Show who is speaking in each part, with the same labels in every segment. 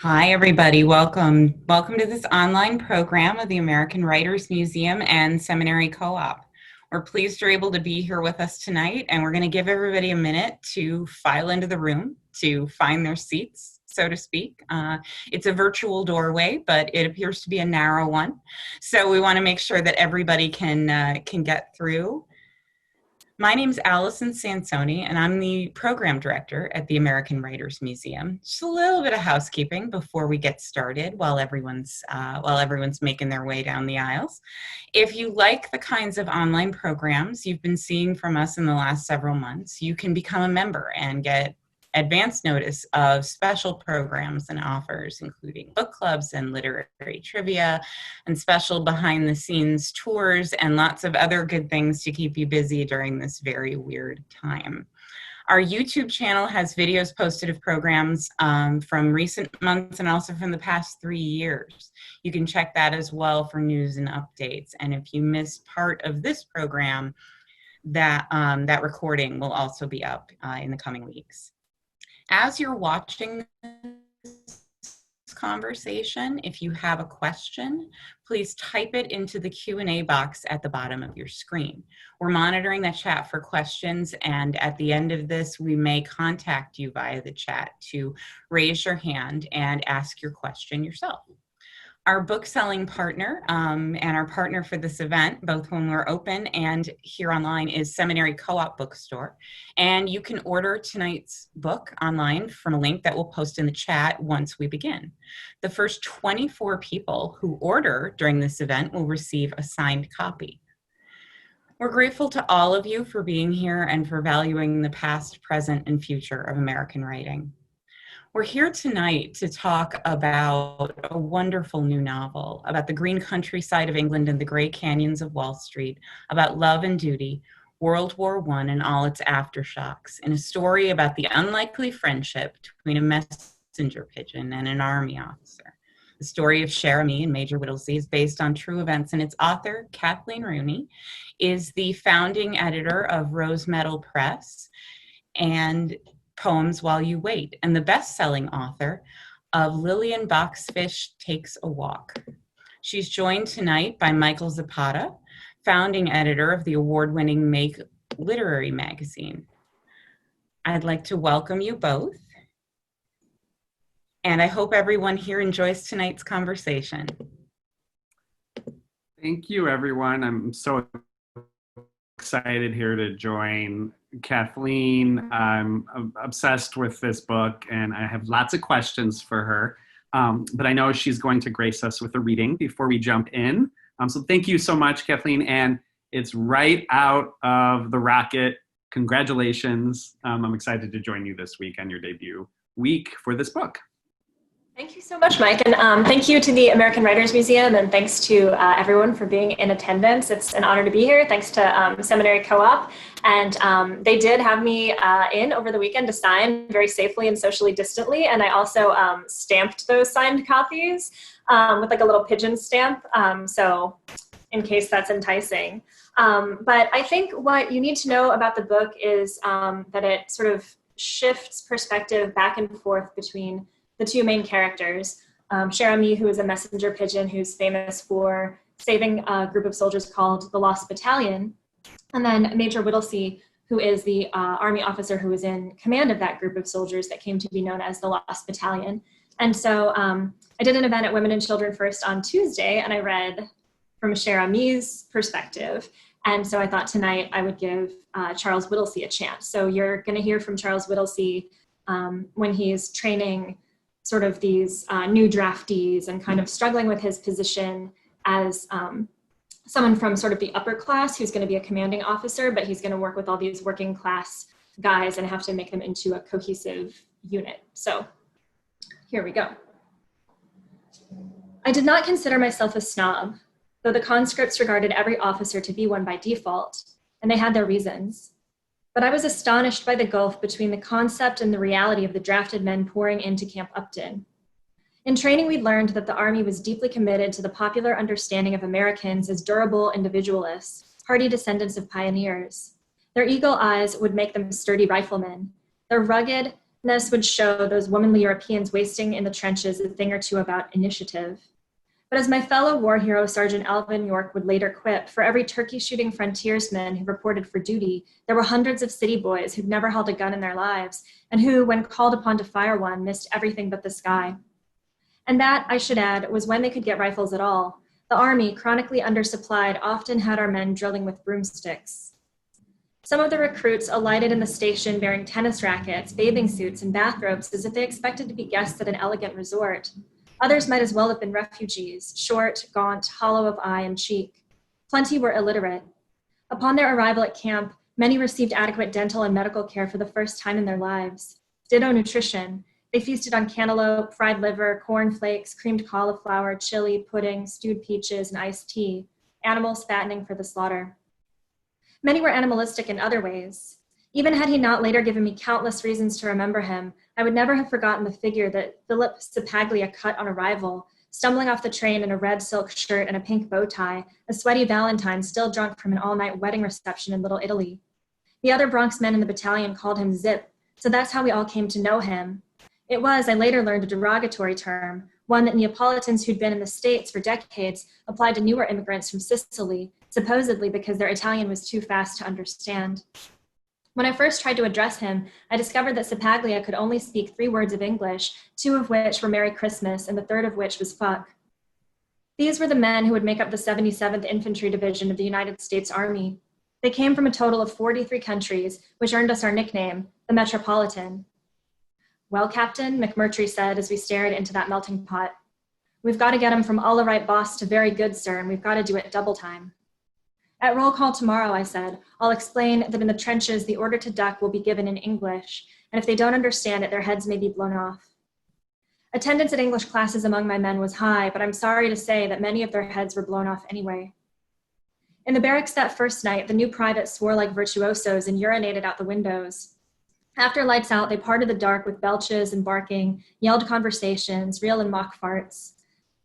Speaker 1: Hi, everybody. Welcome. Welcome to this online program of the American Writers Museum and Seminary Co-op. We're pleased you're able to be here with us tonight, and we're going to give everybody a minute to file into the room, to find their seats, so to speak. It's a virtual doorway, but it appears to be a narrow one. So we want to make sure that everybody can get through. My name's Allison Sansoni, and I'm the program director at the American Writers Museum. Just a little bit of housekeeping before we get started while everyone's making their way down the aisles. If you like the kinds of online programs you've been seeing from us in the last several months, you can become a member and get advance notice of special programs and offers, including book clubs and literary trivia and special behind-the-scenes tours and lots of other good things to keep you busy during this very weird time. Our YouTube channel has videos posted of programs from recent months and also from the past 3 years. You can check that as well for news and updates. And if you missed part of this program, that recording will also be up in the coming weeks. As you're watching this conversation, if you have a question, please type it into the Q&A box at the bottom of your screen. We're monitoring the chat for questions, and at the end of this, we may contact you via the chat to raise your hand and ask your question yourself. Our book-selling partner and our partner for this event, both when we're open and here online, is Seminary Co-op Bookstore. And you can order tonight's book online from a link that we'll post in the chat once we begin. The first 24 people who order during this event will receive a signed copy. We're grateful to all of you for being here and for valuing the past, present, and future of American writing. We're here tonight to talk about a wonderful new novel about the green countryside of England and the gray canyons of Wall Street, about love and duty, World War I and all its aftershocks, in a story about the unlikely friendship between a messenger pigeon and an army officer. The story of Cher and Major Whittlesey is based on true events, and its author, Kathleen Rooney, is the founding editor of Rose Medal Press and Poems While You Wait, and the best-selling author of Lillian Boxfish Takes a Walk. She's joined tonight by Michael Zapata, founding editor of the award-winning Make Literary magazine. I'd like to welcome you both, and I hope everyone here enjoys tonight's conversation.
Speaker 2: Thank you, everyone. I'm so excited here to join Kathleen. I'm obsessed with this book and I have lots of questions for her, but I know she's going to grace us with a reading before we jump in. So thank you so much, Kathleen, and it's right out of the rocket. Congratulations. I'm excited to join you this week on your debut week for this book.
Speaker 3: Thank you so much, Mike, and thank you to the American Writers Museum, and thanks to everyone for being in attendance. It's an honor to be here. Thanks to Seminary Co-op, and they did have me in over the weekend to sign very safely and socially distantly, and I also stamped those signed copies with like a little pigeon stamp, so in case that's enticing. But I think what you need to know about the book is that it sort of shifts perspective back and forth between the two main characters, Cher, who is a messenger pigeon who's famous for saving a group of soldiers called the Lost Battalion, and then Major Whittlesey, who is the army officer who was in command of that group of soldiers that came to be known as the Lost Battalion. And so I did an event at Women and Children First on Tuesday, and I read from Cher's perspective. And so I thought tonight I would give Charles Whittlesey a chance. So you're going to hear from Charles Whittlesey when he's training sort of these new draftees and kind of struggling with his position as someone from sort of the upper class who's going to be a commanding officer, but he's going to work with all these working class guys and have to make them into a cohesive unit. So here we go. I did not consider myself a snob, though the conscripts regarded every officer to be one by default, and they had their reasons. But I was astonished by the gulf between the concept and the reality of the drafted men pouring into Camp Upton. In training, we learned that the Army was deeply committed to the popular understanding of Americans as durable individualists, hardy descendants of pioneers. Their eagle eyes would make them sturdy riflemen. Their rugged, This would show those womanly Europeans wasting in the trenches a thing or two about initiative. But as my fellow war hero, Sergeant Alvin York, would later quip, for every turkey-shooting frontiersman who reported for duty, there were hundreds of city boys who'd never held a gun in their lives, and who, when called upon to fire one, missed everything but the sky. And that, I should add, was when they could get rifles at all. The Army, chronically undersupplied, often had our men drilling with broomsticks. Some of the recruits alighted in the station bearing tennis rackets, bathing suits, and bathrobes as if they expected to be guests at an elegant resort. Others might as well have been refugees, short, gaunt, hollow of eye and cheek. Plenty were illiterate. Upon their arrival at camp, many received adequate dental and medical care for the first time in their lives. Ditto nutrition. They feasted on cantaloupe, fried liver, cornflakes, creamed cauliflower, chili, pudding, stewed peaches, and iced tea, animals fattening for the slaughter. Many were animalistic in other ways. Even had he not later given me countless reasons to remember him, I would never have forgotten the figure that Philip Zapaglia cut on arrival, stumbling off the train in a red silk shirt and a pink bow tie, a sweaty Valentine still drunk from an all-night wedding reception in Little Italy. The other Bronx men in the battalion called him Zip, so that's how we all came to know him. It was, I later learned, a derogatory term, one that Neapolitans who'd been in the States for decades applied to newer immigrants from Sicily, supposedly because their Italian was too fast to understand. When I first tried to address him, I discovered that Zapaglia could only speak 3 words of English, 2 of which were Merry Christmas, and the 3rd of which was fuck. These were the men who would make up the 77th Infantry Division of the United States Army. They came from a total of 43 countries, which earned us our nickname, the Metropolitan. Well, Captain, McMurtry said as we stared into that melting pot. We've got to get him from all the right boss to very good, sir, and we've got to do it double time. At roll call tomorrow, I said, I'll explain that in the trenches, the order to duck will be given in English, and if they don't understand it, their heads may be blown off. Attendance at English classes among my men was high, but I'm sorry to say that many of their heads were blown off anyway. In the barracks that first night, the new privates swore like virtuosos and urinated out the windows. After lights out, they parted the dark with belches and barking, yelled conversations, real and mock farts.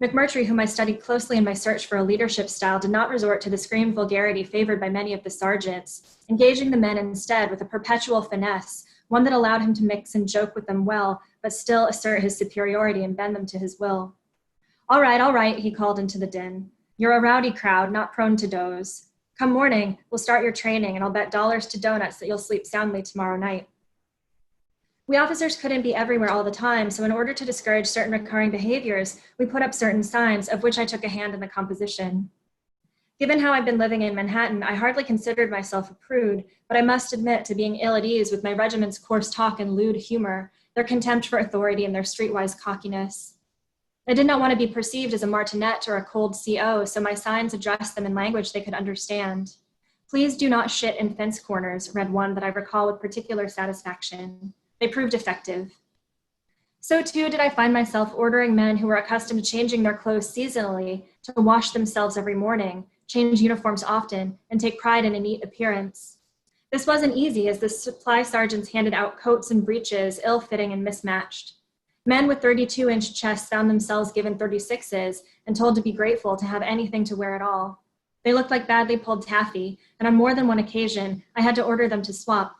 Speaker 3: McMurtry, whom I studied closely in my search for a leadership style, did not resort to the screamed vulgarity favored by many of the sergeants, engaging the men instead with a perpetual finesse, one that allowed him to mix and joke with them well, but still assert his superiority and bend them to his will. All right, he called into the din. You're a rowdy crowd, not prone to doze. Come morning, we'll start your training, and I'll bet dollars to donuts that you'll sleep soundly tomorrow night. We officers couldn't be everywhere all the time, so in order to discourage certain recurring behaviors, we put up certain signs, of which I took a hand in the composition. Given how I've been living in Manhattan, I hardly considered myself a prude, but I must admit to being ill at ease with my regiment's coarse talk and lewd humor, their contempt for authority and their streetwise cockiness. I did not want to be perceived as a martinet or a cold CO, so my signs addressed them in language they could understand. Please do not shit in fence corners, read one that I recall with particular satisfaction. They proved effective. So too did I find myself ordering men who were accustomed to changing their clothes seasonally to wash themselves every morning, change uniforms often, and take pride in a neat appearance. This wasn't easy as the supply sergeants handed out coats and breeches ill-fitting and mismatched. Men with 32-inch chests found themselves given 36s and told to be grateful to have anything to wear at all. They looked like badly pulled taffy, and on more than one occasion, I had to order them to swap.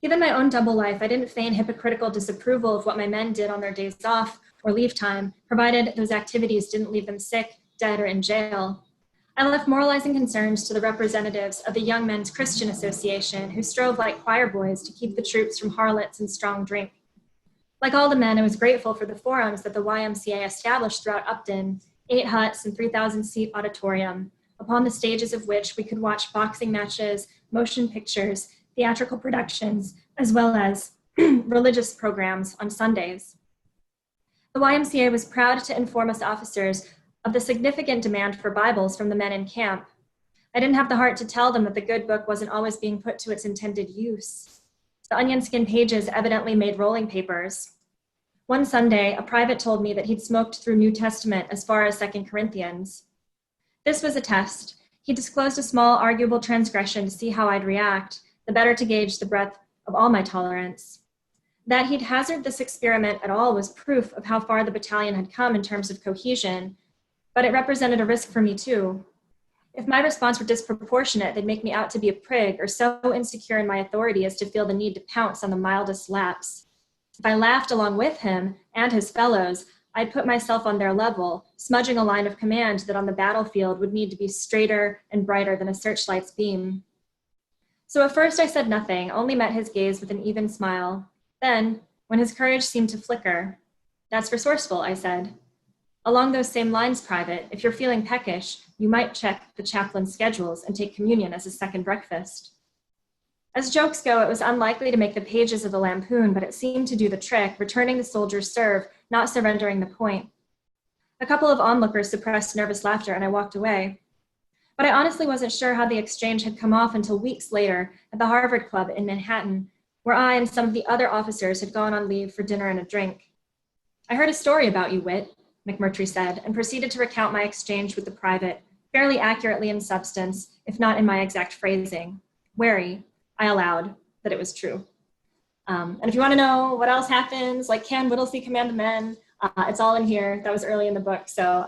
Speaker 3: Given my own double life, I didn't feign hypocritical disapproval of what my men did on their days off or leave time, provided those activities didn't leave them sick, dead, or in jail. I left moralizing concerns to the representatives of the Young Men's Christian Association, who strove like choir boys to keep the troops from harlots and strong drink. Like all the men, I was grateful for the forums that the YMCA established throughout Upton, 8 huts and 3,000-seat auditorium, upon the stages of which we could watch boxing matches, motion pictures, theatrical productions, as well as religious programs on Sundays. The YMCA was proud to inform us officers of the significant demand for Bibles from the men in camp. I didn't have the heart to tell them that the good book wasn't always being put to its intended use. The onion skin pages evidently made rolling papers. One Sunday, a private told me that he'd smoked through New Testament as far as 2 Corinthians. This was a test. He disclosed a small arguable transgression to see how I'd react, the better to gauge the breadth of all my tolerance. That he'd hazard this experiment at all was proof of how far the battalion had come in terms of cohesion, but it represented a risk for me too. If my response were disproportionate, they'd make me out to be a prig or so insecure in my authority as to feel the need to pounce on the mildest lapse. If I laughed along with him and his fellows, I'd put myself on their level, smudging a line of command that on the battlefield would need to be straighter and brighter than a searchlight's beam. So at first I said nothing, only met his gaze with an even smile. Then, when his courage seemed to flicker, "That's resourceful," I said. "Along those same lines, Private, if you're feeling peckish, you might check the chaplain's schedules and take communion as a second breakfast." As jokes go, it was unlikely to make the pages of the Lampoon, but it seemed to do the trick, returning the soldier's serve, not surrendering the point. A couple of onlookers suppressed nervous laughter, and I walked away. But I honestly wasn't sure how the exchange had come off until weeks later at the Harvard Club in Manhattan, where I and some of the other officers had gone on leave for dinner and a drink. "I heard a story about you, Whit," McMurtry said, and proceeded to recount my exchange with the private, fairly accurately in substance, if not in my exact phrasing. Wary, I allowed, that it was true. And if you want to know what else happens, like can Whittlesey command the men, it's all in here. That was early in the book, so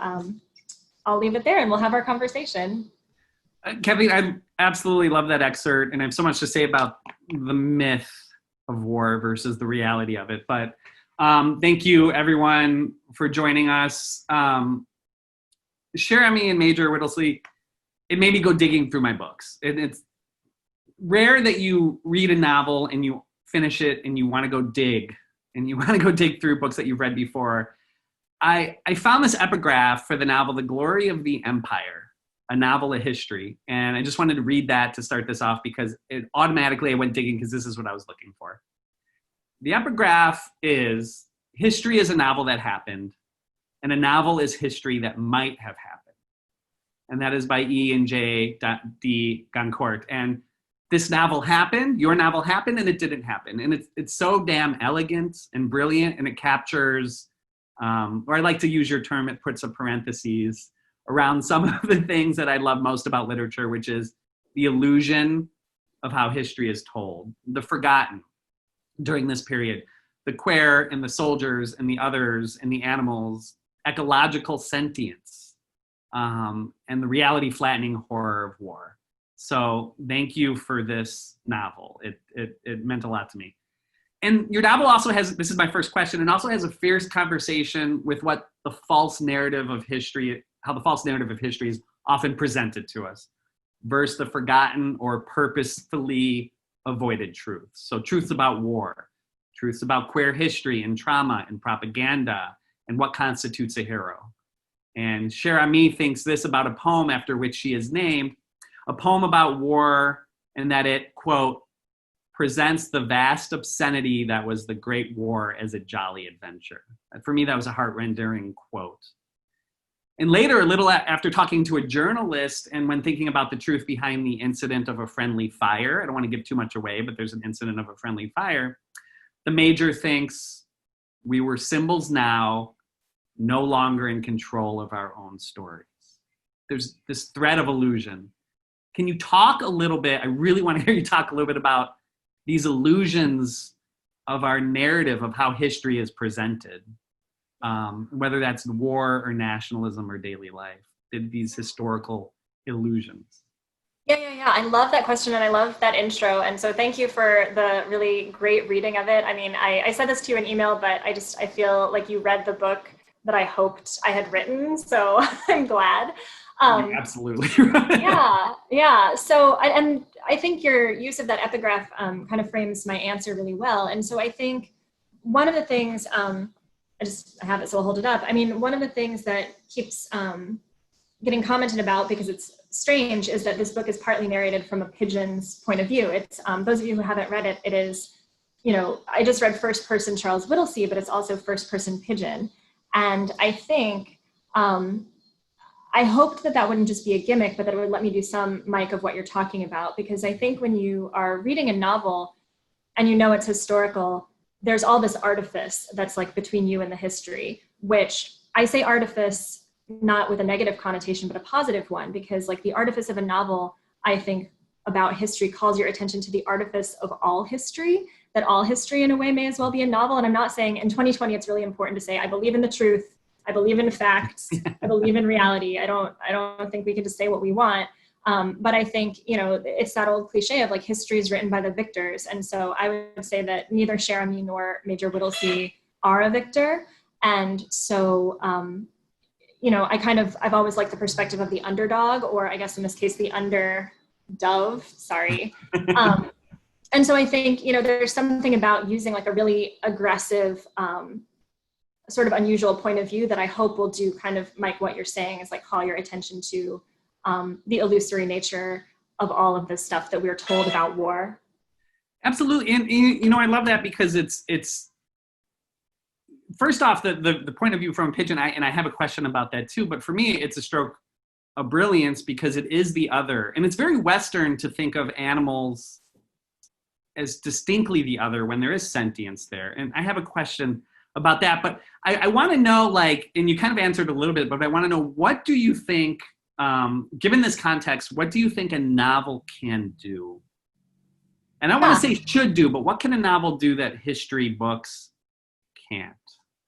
Speaker 3: I'll leave it there and we'll have our conversation.
Speaker 2: Kathleen, I absolutely love that excerpt, and I have so much to say about the myth of war versus the reality of it. But thank you, everyone, for joining us. Cher and Major Whittlesey, it made me go digging through my books. It's rare that you read a novel and you finish it and you want to go dig, and you want to go dig through books that you've read before. I found this epigraph for the novel The Glory of the Empire, a novel of history. And I just wanted to read that to start this off because I went digging because this is what I was looking for. The epigraph is, history is a novel that happened, and a novel is history that might have happened. And that is by E. and J. D. Goncourt. And this novel happened, your novel happened, and it didn't happen. And it's so damn elegant and brilliant, and it captures, or I like to use your term, it puts a parentheses around some of the things that I love most about literature, which is the illusion of how history is told, the forgotten during this period, the queer and the soldiers and the others and the animals, ecological sentience, and the reality flattening horror of war. So thank you for this novel. It meant a lot to me. And your novel also has, this is my first question, and also has a fierce conversation with what the false narrative of history, how the false narrative of history is often presented to us, versus the forgotten or purposefully avoided truths. So truths about war, truths about queer history and trauma and propaganda, and what constitutes a hero. And Cher thinks this about a poem after which she is named, a poem about war, and that it, quote, presents the vast obscenity that was the Great War as a jolly adventure. For me, that was a heart-rending quote. And later, a little after talking to a journalist and when thinking about the truth behind the incident of a friendly fire, I don't want to give too much away, but there's an incident of a friendly fire, the Major thinks we were symbols now, no longer in control of our own stories. There's this thread of illusion. Can you talk a little bit, I really want to hear you talk a little bit about these illusions of our narrative of how history is presented, whether that's war or nationalism or daily life, these historical illusions.
Speaker 3: Yeah. I love that question and I love that intro. And so thank you for the really great reading of it. I mean, I said this to you in email, but I feel like you read the book that I hoped I had written. So I'm glad.
Speaker 2: You're absolutely right.
Speaker 3: Yeah. So, and I think your use of that epigraph kind of frames my answer really well. And so I think one of the things, I have it, so I'll hold it up. I mean, one of the things that keeps getting commented about, because it's strange, is that this book is partly narrated from a pigeon's point of view. It's, those of you who haven't read it, it is, I just read first person Charles Whittlesey, but it's also first person pigeon. And I think, I hoped that wouldn't just be a gimmick, but that it would let me do some mic of what you're talking about. Because I think when you are reading a novel and it's historical, there's all this artifice that's like between you and the history, which I say artifice not with a negative connotation, but a positive one, because like the artifice of a novel, I think about history calls your attention to the artifice of all history, that all history in a way may as well be a novel. And I'm not saying in 2020, it's really important to say, I believe in the truth. I believe in facts. I believe in reality. I don't think we can just say what we want. But I think, it's that old cliche of like history is written by the victors. And so I would say that neither Cher nor Major Whittlesey are a victor. And so, I've always liked the perspective of the underdog, or I guess in this case, the underdove, sorry. And so I think, there's something about using like a really aggressive, sort of unusual point of view that I hope will do kind of, Mike, what you're saying is like call your attention to the illusory nature of all of this stuff that we're told about war.
Speaker 2: Absolutely. And I love that because it's first off, the point of view from a pigeon, and I have a question about that too, but for me, it's a stroke of brilliance because it is the other. And it's very Western to think of animals as distinctly the other when there is sentience there. And I have a question about that, but I want to know, like, and you kind of answered a little bit, but I want to know, what do you think, given this context, what do you think a novel can do? And I want to say should do, but what can a novel do that history books can't?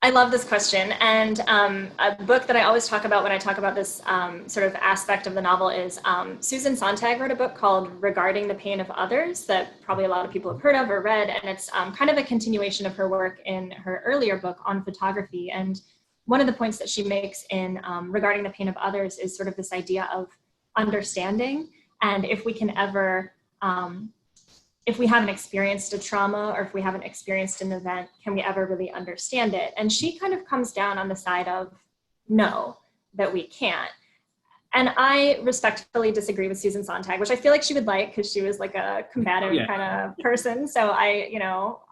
Speaker 3: I love this question. And a book that I always talk about when I talk about this sort of aspect of the novel is Susan Sontag wrote a book called Regarding the Pain of Others that probably a lot of people have heard of or read. And it's kind of a continuation of her work in her earlier book on photography. And one of the points that she makes in Regarding the Pain of Others is sort of this idea of understanding. And if we can ever, if we haven't experienced a trauma or if we haven't experienced an event, can we ever really understand it? And she kind of comes down on the side of no, that we can't. And I respectfully disagree with Susan Sontag, which I feel like she would like because she was like a combative kind of person. So I,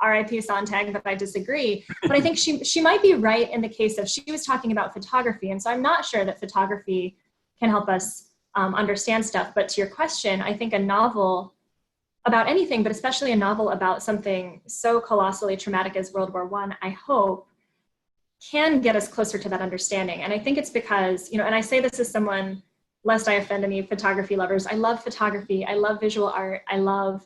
Speaker 3: RIP Sontag, but I disagree. But I think she might be right in the case of she was talking about photography. And so I'm not sure that photography can help us understand stuff. But to your question, I think a novel about anything, but especially a novel about something so colossally traumatic as World War I hope can get us closer to that understanding. And I think it's because, and I say this as someone, lest I offend any photography lovers, I love photography, I love visual art, I love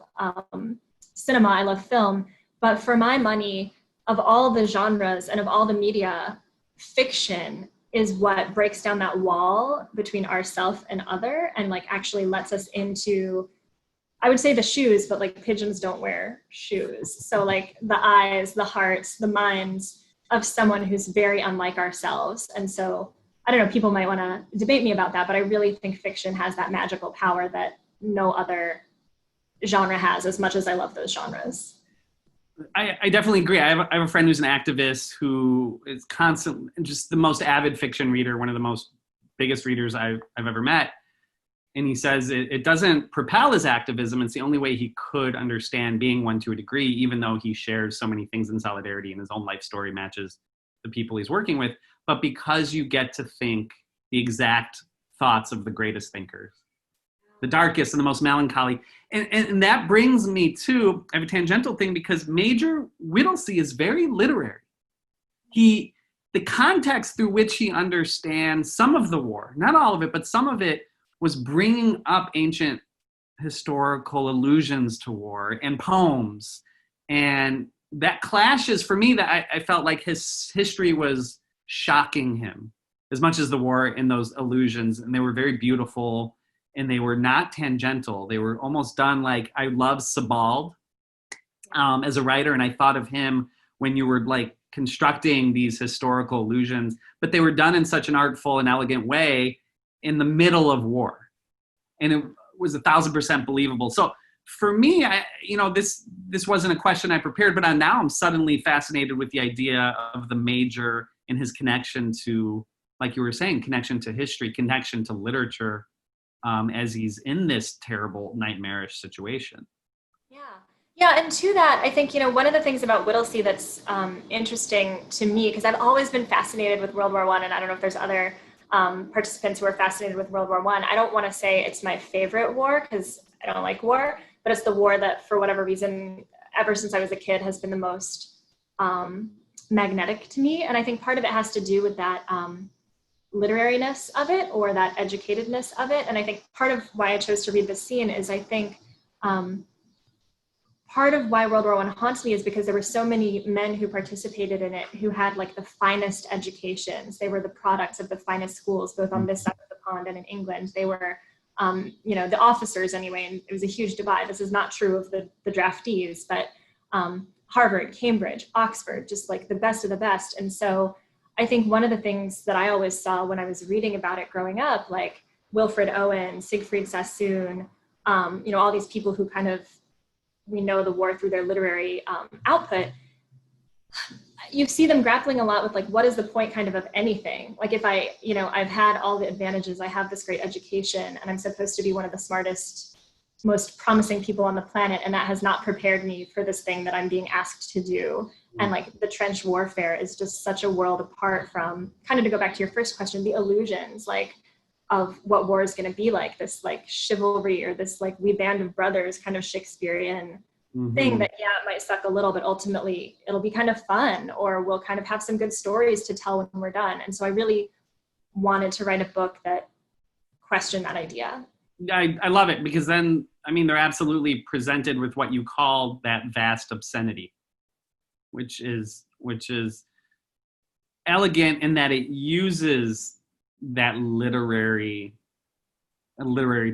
Speaker 3: cinema, I love film, but for my money, of all the genres and of all the media, fiction is what breaks down that wall between ourself and other and like actually lets us into, I would say the shoes, but like pigeons don't wear shoes. So like the eyes, the hearts, the minds of someone who's very unlike ourselves. And so, I don't know, people might want to debate me about that, but I really think fiction has that magical power that no other genre has, as much as I love those genres.
Speaker 2: I definitely agree. I have a friend who's an activist who is constantly just the most avid fiction reader, one of the most biggest readers I've ever met. And he says it doesn't propel his activism. It's the only way he could understand being one to a degree, even though he shares so many things in solidarity and his own life story matches the people he's working with. But because you get to think the exact thoughts of the greatest thinkers, the darkest and the most melancholy. And that brings me to, I have a tangential thing because Major Whittlesey is very literary. The context through which he understands some of the war, not all of it, but some of it, was bringing up ancient historical allusions to war and poems. And that clashes for me, that I felt like his history was shocking him as much as the war in those allusions. And they were very beautiful and they were not tangential. They were almost done like, I love Sebald as a writer. And I thought of him when you were like constructing these historical allusions, but they were done in such an artful and elegant way in the middle of war. And it was 1,000% believable. So for me, this wasn't a question I prepared, but now I'm suddenly fascinated with the idea of the Major and his connection to, like you were saying, connection to history, connection to literature, as he's in this terrible, nightmarish situation.
Speaker 3: Yeah, and to that, I think, one of the things about Whittlesey that's interesting to me, because I've always been fascinated with World War I, and I don't know if there's other participants who are fascinated with World War I. I don't want to say it's my favorite war because I don't like war, but it's the war that, for whatever reason, ever since I was a kid, has been the most magnetic to me. And I think part of it has to do with that literariness of it, or that educatedness of it. And I think part of why I chose to read this scene is I think part of why World War I haunts me is because there were so many men who participated in it who had like the finest educations. They were the products of the finest schools, both on this side of the pond and in England. They were the officers anyway, and it was a huge divide. This is not true of the draftees, but Harvard, Cambridge, Oxford, just like the best of the best. And so I think one of the things that I always saw when I was reading about it growing up, like Wilfred Owen, Siegfried Sassoon, all these people who kind of, we know the war through their literary output, you see them grappling a lot with like, what is the point kind of anything? Like if I've had all the advantages, I have this great education, and I'm supposed to be one of the smartest, most promising people on the planet, and that has not prepared me for this thing that I'm being asked to do. And like the trench warfare is just such a world apart from, kind of to go back to your first question, the illusions like of what war is going to be like, this like chivalry or this like we band of brothers kind of Shakespearean thing that, yeah, it might suck a little, but ultimately it'll be kind of fun, or we'll kind of have some good stories to tell when we're done. And so I really wanted to write a book that questioned that idea.
Speaker 2: I love it, because then, I mean, they're absolutely presented with what you call that vast obscenity, which is elegant in that it uses that literary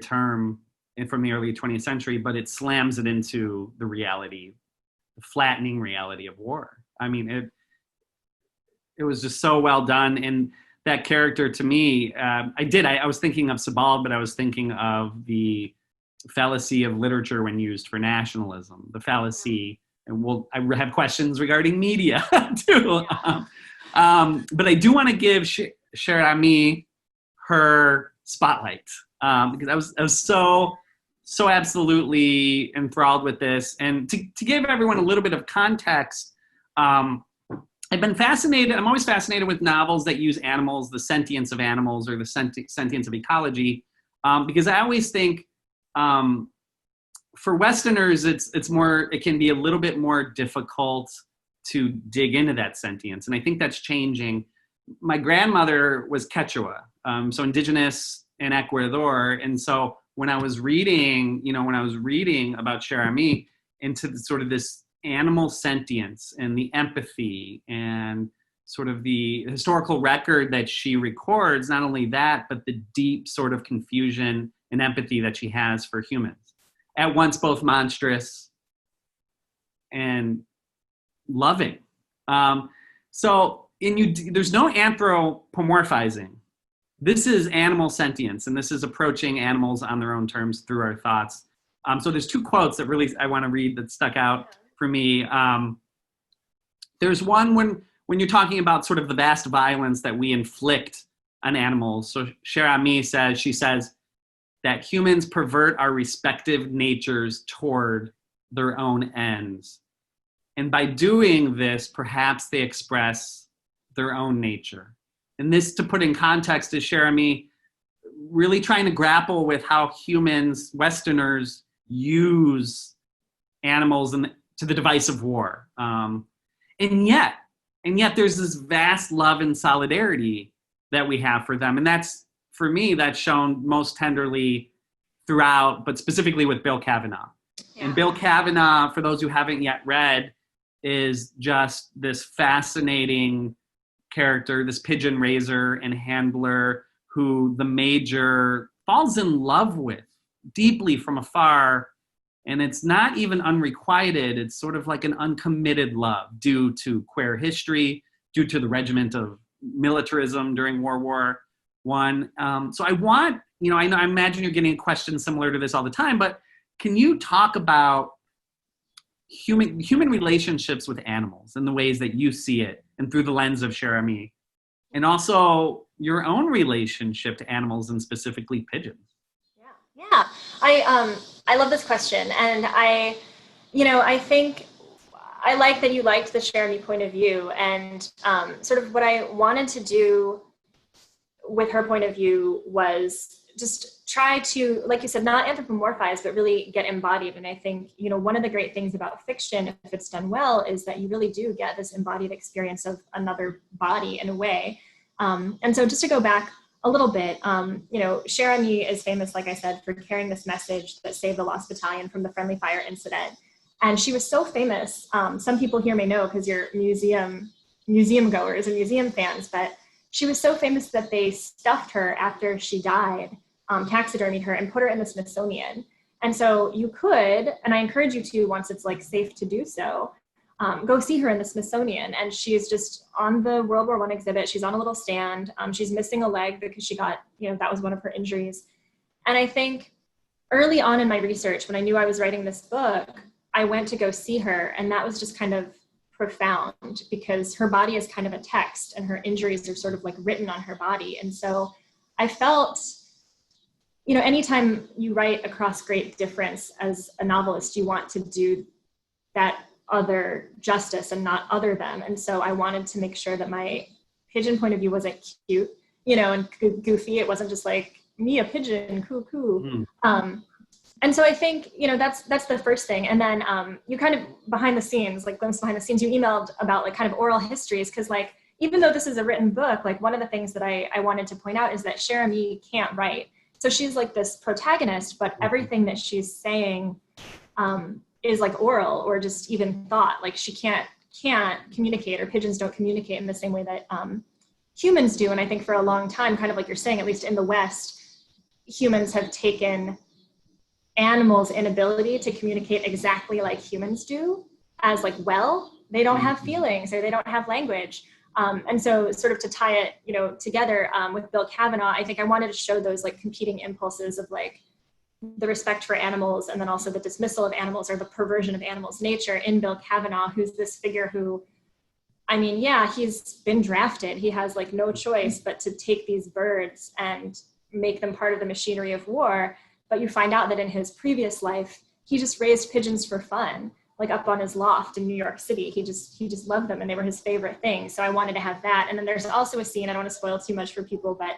Speaker 2: term from the early 20th century, but it slams it into the reality, the flattening reality of war. I mean, it was just so well done. And that character to me, I was thinking of Sebald, but I was thinking of the fallacy of literature when used for nationalism, the fallacy, and I have questions regarding media too. But I do want to give Cher Ami her spotlight, because I was so absolutely enthralled with this. And to give everyone a little bit of context, I've been fascinated, I'm always fascinated with novels that use animals, the sentience of animals, or the sentience of ecology, because I always think for Westerners, it can be a little bit more difficult to dig into that sentience. And I think that's changing. My grandmother was Quechua, so indigenous in Ecuador. And so when I was reading about Cher Ami, into sort of this animal sentience and the empathy and sort of the historical record that she records, not only that, but the deep sort of confusion and empathy that she has for humans, at once both monstrous and loving. There's no anthropomorphizing. This is animal sentience, and this is approaching animals on their own terms through our thoughts. So there's two quotes that really I want to read that stuck out for me. There's one when you're talking about sort of the vast violence that we inflict on animals. So Cher Ami says that humans pervert our respective natures toward their own ends. And by doing this, perhaps they express their own nature. And this, to put in context, is Cher Ami really trying to grapple with how humans, Westerners, use animals to the device of war. And yet there's this vast love and solidarity that we have for them. And that's, for me, that's shown most tenderly throughout, but specifically with Bill Kavanaugh. Yeah. And Bill Kavanaugh, for those who haven't yet read, is just this fascinating character, this pigeon raiser and handler who the major falls in love with deeply from afar. And it's not even unrequited. It's sort of like an uncommitted love due to queer history, due to the regiment of militarism during World War I. So I want, I imagine you're getting questions similar to this all the time, but can you talk about human relationships with animals and the ways that you see it, and through the lens of Cher Ami, and also your own relationship to animals and specifically pigeons?
Speaker 3: Yeah. I love this question, and I think I like that you liked the Cher Ami point of view, and sort of what I wanted to do with her point of view was just try to, like you said, not anthropomorphize, but really get embodied. And I think, one of the great things about fiction, if it's done well, is that you really do get this embodied experience of another body in a way. And so just to go back a little bit, Cher Ami is famous, like I said, for carrying this message that saved the Lost Battalion from the friendly fire incident. And she was so famous. Some people here may know because you're museum goers and museum fans, but she was so famous that they stuffed her after she died taxidermied her and put her in the Smithsonian. And so you could, and I encourage you to, once it's like safe to do so, go see her in the Smithsonian. And she's just on the World War I exhibit. She's on a little stand. She's missing a leg because she got, that was one of her injuries. And I think early on in my research, when I knew I was writing this book, I went to go see her. And that was just kind of profound because her body is kind of a text and her injuries are sort of like written on her body. And so I felt, anytime you write across great difference as a novelist, you want to do that other justice and not other them. And so I wanted to make sure that my pigeon point of view wasn't cute, and goofy. It wasn't just like me, a pigeon, coo. And so I think, that's the first thing. And then you kind of behind the scenes, like glimpse behind the scenes, you emailed about like kind of oral histories. Cause like, even though this is a written book, like one of the things that I wanted to point out is that Cher can't write. So she's like this protagonist, but everything that she's saying is like oral or just even thought. Like she can't communicate, or pigeons don't communicate in the same way that humans do. And I think for a long time, kind of like you're saying, at least in the West, humans have taken animals' inability to communicate exactly like humans do as like, well, they don't have feelings or they don't have language. And so sort of to tie it, together with Bill Kavanaugh, I think I wanted to show those like competing impulses of like the respect for animals and then also the dismissal of animals or the perversion of animals' nature in Bill Kavanaugh, who's this figure who, he's been drafted. He has like no choice but to take these birds and make them part of the machinery of war. But you find out that in his previous life, he just raised pigeons for fun, like up on his loft in New York City. He just loved them and they were his favorite thing. So I wanted to have that. And then there's also a scene, I don't want to spoil too much for people, but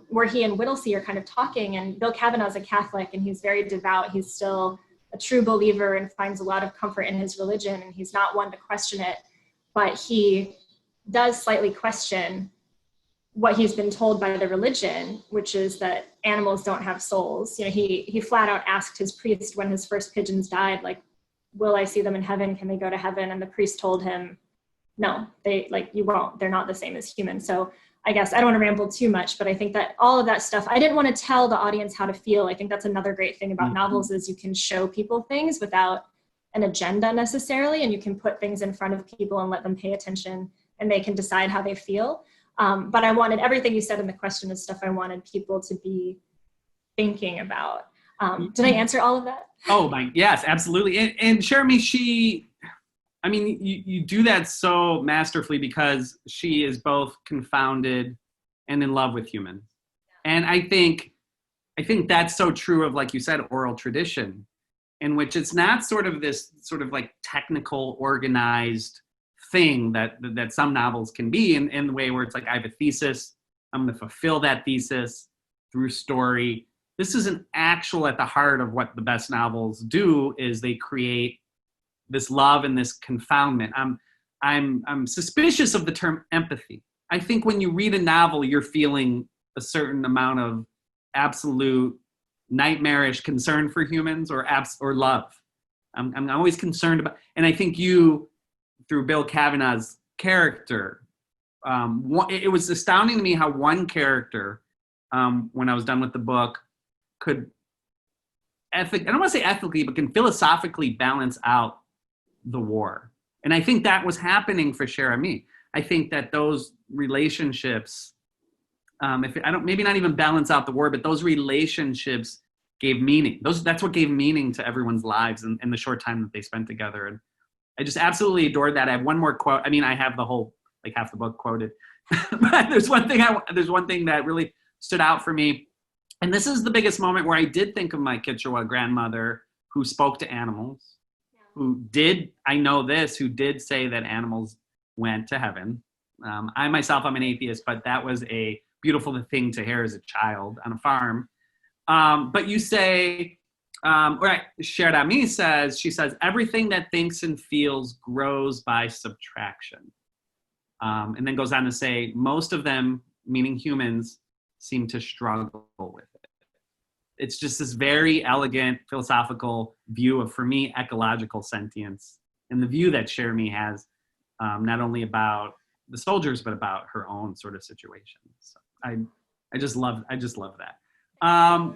Speaker 3: where he and Whittlesey are kind of talking, and Bill Kavanaugh's a Catholic and he's very devout. He's still a true believer and finds a lot of comfort in his religion. And he's not one to question it, but he does slightly question what he's been told by the religion, which is that animals don't have souls. He flat out asked his priest when his first pigeons died, like, will I see them in heaven? Can they go to heaven? And the priest told him, no, you won't. They're not the same as humans. So I guess I don't want to ramble too much, but I think that all of that stuff, I didn't want to tell the audience how to feel. I think that's another great thing about novels is you can show people things without an agenda necessarily, and you can put things in front of people and let them pay attention and they can decide how they feel. But I wanted everything you said in the question is stuff I wanted people to be thinking about. Did I answer all of that?
Speaker 2: Oh my, yes, absolutely. And Jeremy, you do that so masterfully because she is both confounded and in love with humans. And I think that's so true of, like you said, oral tradition, in which it's not sort of this sort of like technical, organized thing that some novels can be in the way where it's like, I have a thesis, I'm going to fulfill that thesis through story. This is an actual at the heart of what the best novels do is they create this love and this confoundment. I'm suspicious of the term empathy. I think when you read a novel, you're feeling a certain amount of absolute nightmarish concern for humans or love. I'm always concerned about, and I think you, through Bill Kavanaugh's character, it was astounding to me how one character, when I was done with the book, could I don't want to say ethically, but can philosophically balance out the war. And I think that was happening for Cher and me. I think that those relationships, maybe not even balance out the war, but those relationships gave meaning. That's what gave meaning to everyone's lives in the short time that they spent together. And I just absolutely adored that. I have one more quote. I have the whole, like half the book quoted, but there's one thing that really stood out for me. And this is the biggest moment where I did think of my Quechua grandmother who spoke to animals, who did say that animals went to heaven. I myself, I'm an atheist, but that was a beautiful thing to hear as a child on a farm. But you say, right, Cher Dami says, everything that thinks and feels grows by subtraction. And then goes on to say, most of them, meaning humans, seem to struggle with it. It's just this very elegant philosophical view of, for me, ecological sentience, and the view that Cherami has, not only about the soldiers, but about her own sort of situation. So I just love that. I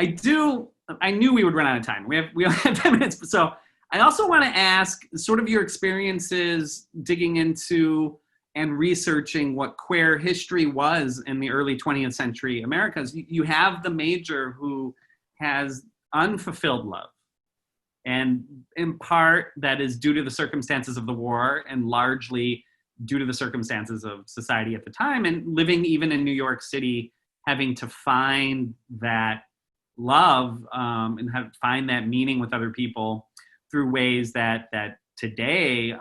Speaker 2: knew we would run out of time. We only have 10 minutes. So I also want to ask sort of your experiences digging into and researching what queer history was in the early 20th century Americas. You have the major who has unfulfilled love. And in part, that is due to the circumstances of the war and largely due to the circumstances of society at the time, and living even in New York City, having to find that love and find that meaning with other people through ways that today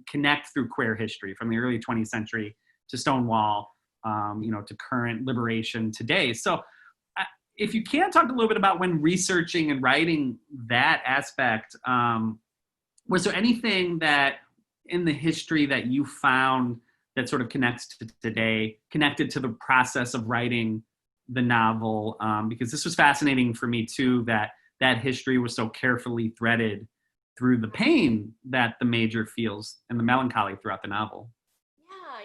Speaker 2: connect through queer history from the early 20th century to Stonewall, to current liberation today. So if you can talk a little bit about when researching and writing that aspect, was there anything that in the history that you found that sort of connects to today, connected to the process of writing the novel? Because this was fascinating for me too, that history was so carefully threaded through the pain that the major feels and the melancholy throughout the novel.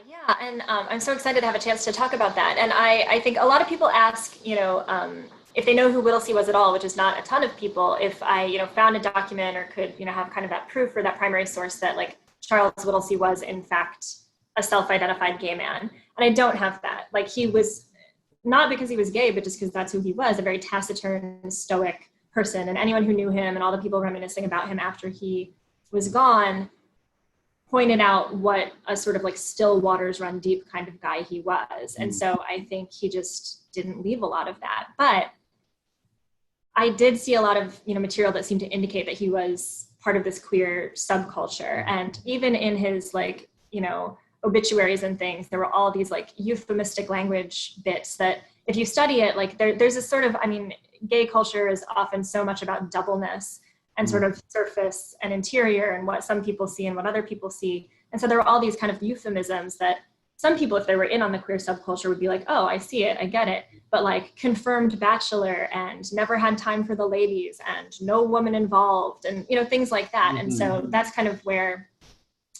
Speaker 3: Yeah, and I'm so excited to have a chance to talk about that. And I think a lot of people ask, if they know who Whittlesey was at all, which is not a ton of people, if I, found a document or could, have kind of that proof or that primary source that like Charles Whittlesey was in fact a self-identified gay man. And I don't have that. Like he was, not because he was gay, but just because that's who he was, a very taciturn, stoic person. And anyone who knew him and all the people reminiscing about him after he was gone pointed out what a sort of like still waters run deep kind of guy he was. And so I think he just didn't leave a lot of that. But I did see a lot of, material that seemed to indicate that he was part of this queer subculture. And even in his like, obituaries and things, there were all these like euphemistic language bits that if you study it, like there's a sort of, gay culture is often so much about doubleness and sort of surface and interior and what some people see and what other people see. And so there were all these kind of euphemisms that some people, if they were in on the queer subculture, would be like, oh, I see it, I get it. But like confirmed bachelor and never had time for the ladies and no woman involved and, things like that. And so that's kind of where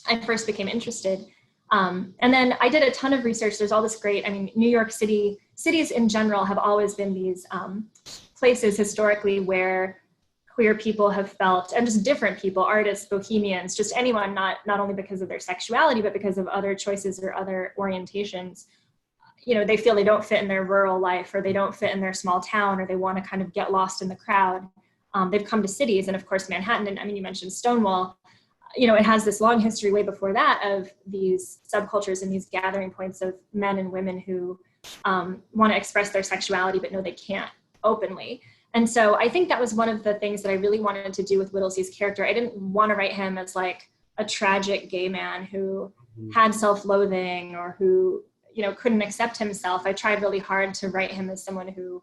Speaker 3: I first became interested. And then I did a ton of research. There's all this great, New York City, cities in general have always been these places historically where queer people have felt, and just different people, artists, bohemians, just anyone, not only because of their sexuality, but because of other choices or other orientations, they feel they don't fit in their rural life or they don't fit in their small town or they want to kind of get lost in the crowd. They've come to cities, and of course Manhattan, and you mentioned Stonewall, it has this long history way before that of these subcultures and these gathering points of men and women who want to express their sexuality but know they can't openly. And so I think that was one of the things that I really wanted to do with Whittlesey's character. I didn't want to write him as like a tragic gay man who had self-loathing or who, couldn't accept himself. I tried really hard to write him as someone who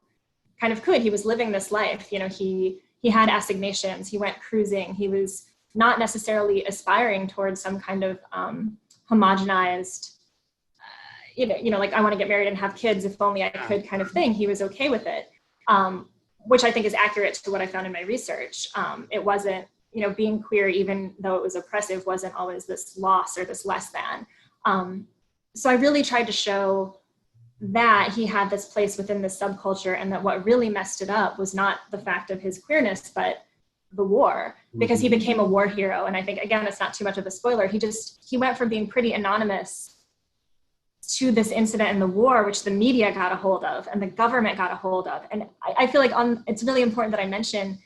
Speaker 3: kind of could. He was living this life. He had assignations. He went cruising. He was not necessarily aspiring towards some kind of homogenized, like I want to get married and have kids if only I could kind of thing. He was okay with it. Which I think is accurate to what I found in my research. It wasn't, being queer, even though it was oppressive, wasn't always this loss or this less than. So I really tried to show that he had this place within this subculture and that what really messed it up was not the fact of his queerness, but the war, because he became a war hero. And I think, again, it's not too much of a spoiler. He went from being pretty anonymous to this incident in the war, which the media got a hold of and the government got a hold of. And I feel like it's really important that I mention,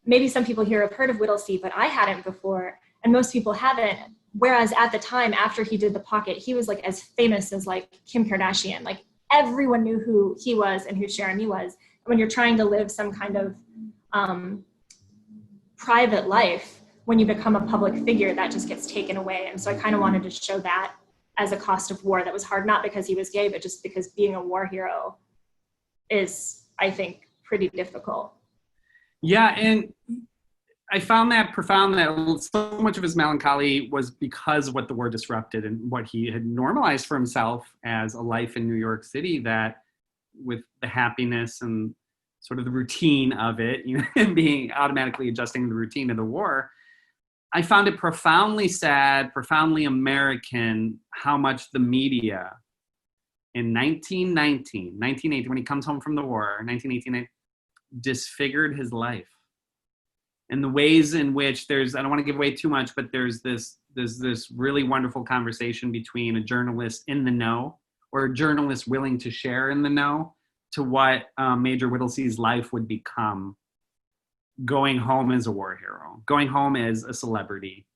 Speaker 3: maybe some people here have heard of Whittlesey, but I hadn't before, and most people haven't. Whereas at the time, after he did The Pocket, he was like as famous as like Kim Kardashian. Like everyone knew who he was and who Cher was. When you're trying to live some kind of private life, when you become a public figure, that just gets taken away. And so I kind of wanted to show that as a cost of war that was hard, not because he was gay, but just because being a war hero is, I think, pretty difficult.
Speaker 2: Yeah, and I found that profound that so much of his melancholy was because of what the war disrupted and what he had normalized for himself as a life in New York City, that with the happiness and sort of the routine of it, and being automatically adjusting to the routine of the war, I found it profoundly sad, profoundly American, how much the media in 1918, when he comes home from the war, 1918, disfigured his life. And the ways in which I don't want to give away too much, but there's this really wonderful conversation between a journalist in the know, or a journalist willing to share in the know, to what Major Whittlesey's life would become going home as a war hero, going home as a celebrity.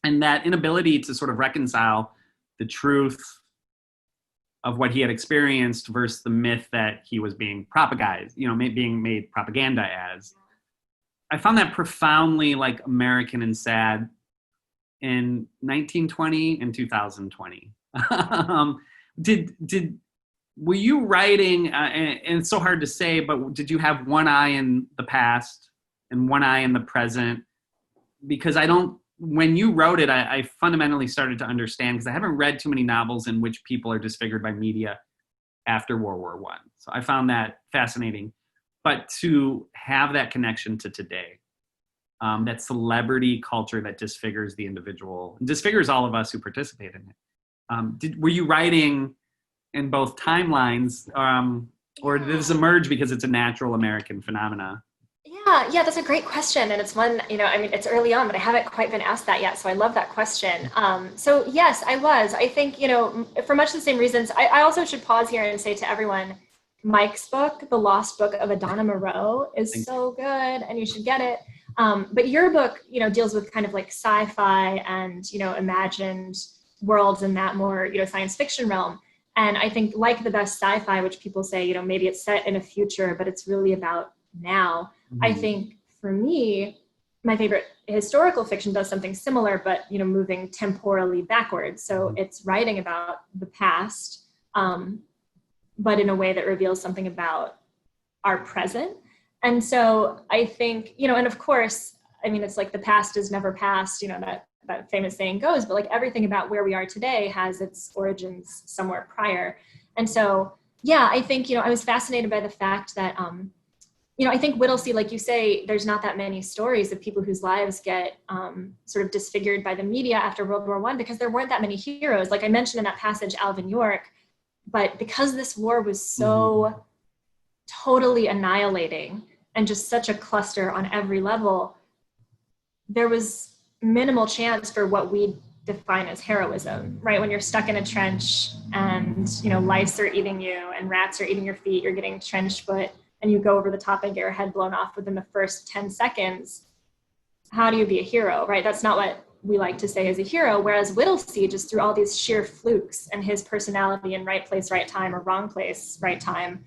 Speaker 2: And that inability to sort of reconcile the truth of what he had experienced versus the myth that he was being propagandized, being made propaganda as. I found that profoundly like American and sad in 1920 and 2020. Were you writing, and it's so hard to say, but did you have one eye in the past and one eye in the present? Because when you wrote it, I fundamentally started to understand, because I haven't read too many novels in which people are disfigured by media after World War I. So I found that fascinating. But to have that connection to today, that celebrity culture that disfigures the individual, disfigures all of us who participate in it. Were you writing in both timelines, or did this emerge because it's a natural American phenomena?
Speaker 3: Yeah, that's a great question. And it's one, it's early on, but I haven't quite been asked that yet. So I love that question. So yes, I was. I think, for much the same reasons, I also should pause here and say to everyone, Mike's book, The Lost Book of Adana Moreau, is so good, and you should get it. But your book, deals with kind of like sci-fi and, imagined worlds in that more, science fiction realm. And I think, like the best sci-fi, which people say, maybe it's set in a future, but it's really about now. Mm-hmm. I think for me, my favorite historical fiction does something similar, but, moving temporally backwards. So it's writing about the past, but in a way that reveals something about our present. And so I think, and of course, it's like the past is never past, that famous saying goes, but like everything about where we are today has its origins somewhere prior. And so, yeah, I think, I was fascinated by the fact that, I think Whittlesey, like you say, there's not that many stories of people whose lives get sort of disfigured by the media after World War I, because there weren't that many heroes. Like I mentioned in that passage, Alvin York, but because this war was so totally annihilating and just such a cluster on every level, there was minimal chance for what we define as heroism, right? When you're stuck in a trench and, lice are eating you and rats are eating your feet, you're getting trench foot, and you go over the top and get your head blown off within the first 10 seconds. How do you be a hero, right? That's not what we like to say as a hero. Whereas Whittlesey, just through all these sheer flukes and his personality in right place, right time, or wrong place, right time,